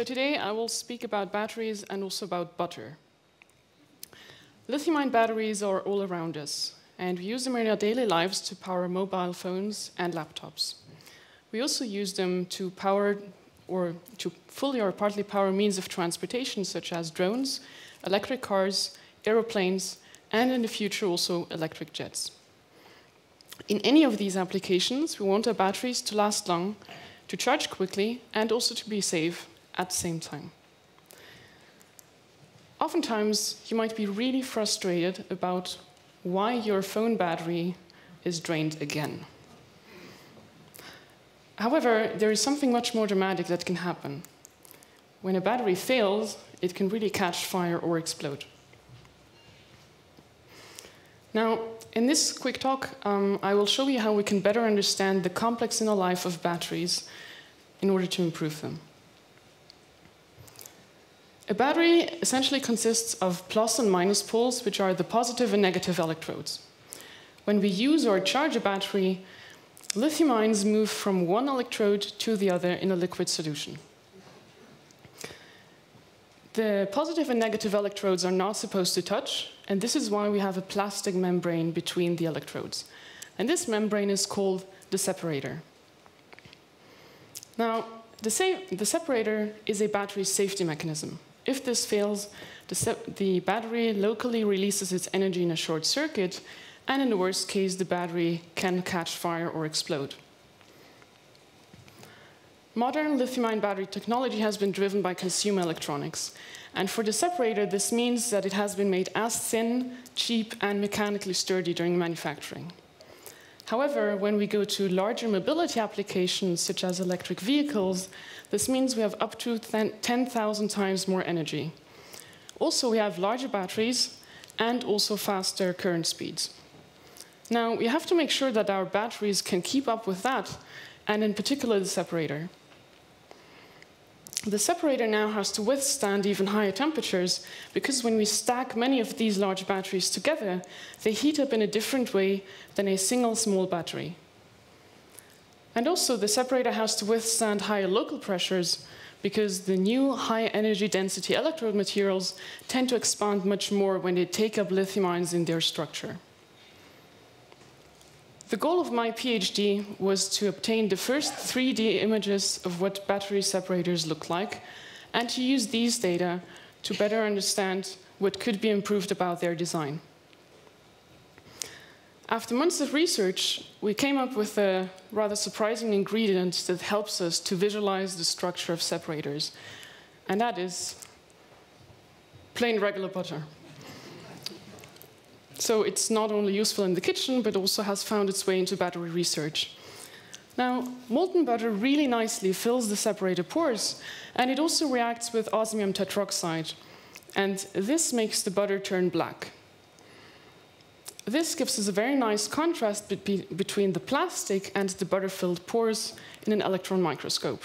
today I will speak about batteries and also about butter. Lithium-ion batteries are all around us, and we use them in our daily lives to power mobile phones and laptops. We also use them to power or to fully or partly power means of transportation such as drones, electric cars, aeroplanes, and in the future also electric jets. In any of these applications, we want our batteries to last long, to charge quickly, and also to be safe at the same time. Oftentimes, you might be really frustrated about why your phone battery is drained again. However, there is something much more dramatic that can happen. When a battery fails, it can really catch fire or explode. Now, in this quick talk, I will show you how we can better understand the complex inner life of batteries in order to improve them. A battery essentially consists of plus and minus poles, which are the positive and negative electrodes. When we use or charge a battery, lithium ions move from one electrode to the other in a liquid solution. The positive and negative electrodes are not supposed to touch, and this is why we have a plastic membrane between the electrodes. And this membrane is called the separator. Now, the separator is a battery safety mechanism. If this fails, the battery locally releases its energy in a short circuit, and in the worst case, the battery can catch fire or explode. Modern lithium-ion battery technology has been driven by consumer electronics. And for the separator, this means that it has been made as thin, cheap, and mechanically sturdy during manufacturing. However, when we go to larger mobility applications, such as electric vehicles, this means we have up to 10,000 times more energy. Also, we have larger batteries and also faster current speeds. Now, we have to make sure that our batteries can keep up with that, and in particular, the separator. The separator now has to withstand even higher temperatures because when we stack many of these large batteries together, they heat up in a different way than a single small battery. And also, the separator has to withstand higher local pressures because the new high energy density electrode materials tend to expand much more when they take up lithium ions in their structure. The goal of my PhD was to obtain the first 3D images of what battery separators look like, and to use these data to better understand what could be improved about their design. After months of research, we came up with a rather surprising ingredient that helps us to visualize the structure of separators, and that is plain regular butter. So it's not only useful in the kitchen, but also has found its way into battery research. Now, molten butter really nicely fills the separator pores, and it also reacts with osmium tetroxide. And this makes the butter turn black. This gives us a very nice contrast between the plastic and the butter-filled pores in an electron microscope.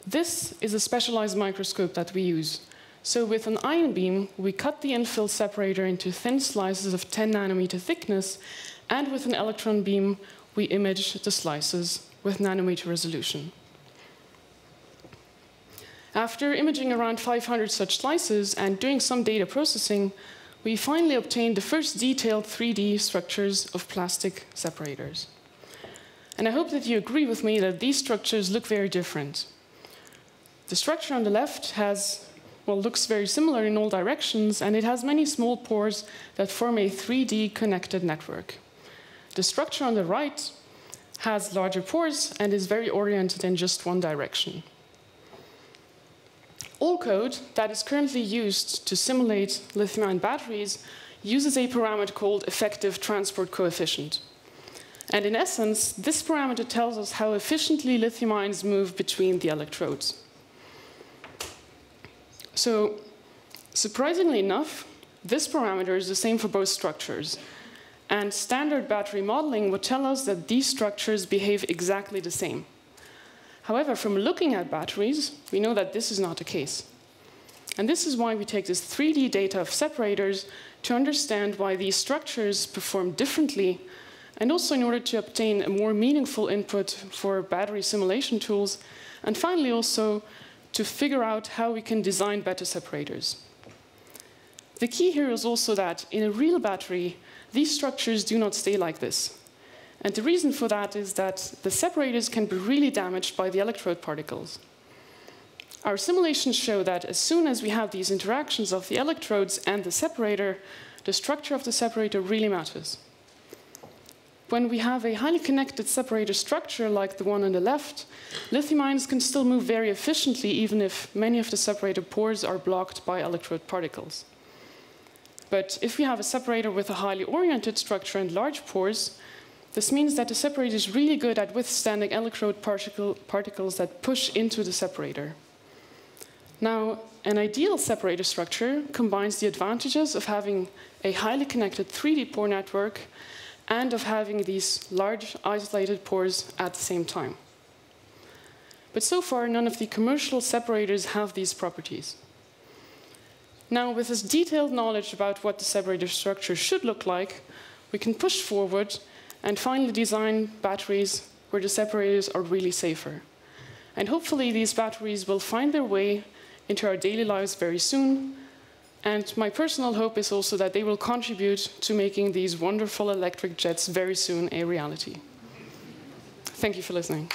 This is a specialized microscope that we use. So with an ion beam, we cut the infill separator into thin slices of 10 nanometer thickness, and with an electron beam, we image the slices with nanometer resolution. After imaging around 500 such slices and doing some data processing, we finally obtained the first detailed 3D structures of plastic separators. And I hope that you agree with me that these structures look very different. The structure on the left looks very similar in all directions, and it has many small pores that form a 3D connected network. The structure on the right has larger pores and is very oriented in just one direction. All code that is currently used to simulate lithium-ion batteries uses a parameter called effective transport coefficient. And in essence, this parameter tells us how efficiently lithium ions move between the electrodes. So, surprisingly enough, this parameter is the same for both structures. And standard battery modeling would tell us that these structures behave exactly the same. However, from looking at batteries, we know that this is not the case. And this is why we take this 3D data of separators to understand why these structures perform differently, and also in order to obtain a more meaningful input for battery simulation tools, and finally also to figure out how we can design better separators. The key here is also that in a real battery, these structures do not stay like this. And the reason for that is that the separators can be really damaged by the electrode particles. Our simulations show that as soon as we have these interactions of the electrodes and the separator, the structure of the separator really matters. When we have a highly connected separator structure like the one on the left, lithium ions can still move very efficiently even if many of the separator pores are blocked by electrode particles. But if we have a separator with a highly oriented structure and large pores, this means that the separator is really good at withstanding electrode particles that push into the separator. Now, an ideal separator structure combines the advantages of having a highly connected 3D pore network and of having these large isolated pores at the same time. But so far, none of the commercial separators have these properties. Now, with this detailed knowledge about what the separator structure should look like, we can push forward and finally design batteries where the separators are really safer. And hopefully these batteries will find their way into our daily lives very soon. And my personal hope is also that they will contribute to making these wonderful electric jets very soon a reality. Thank you for listening.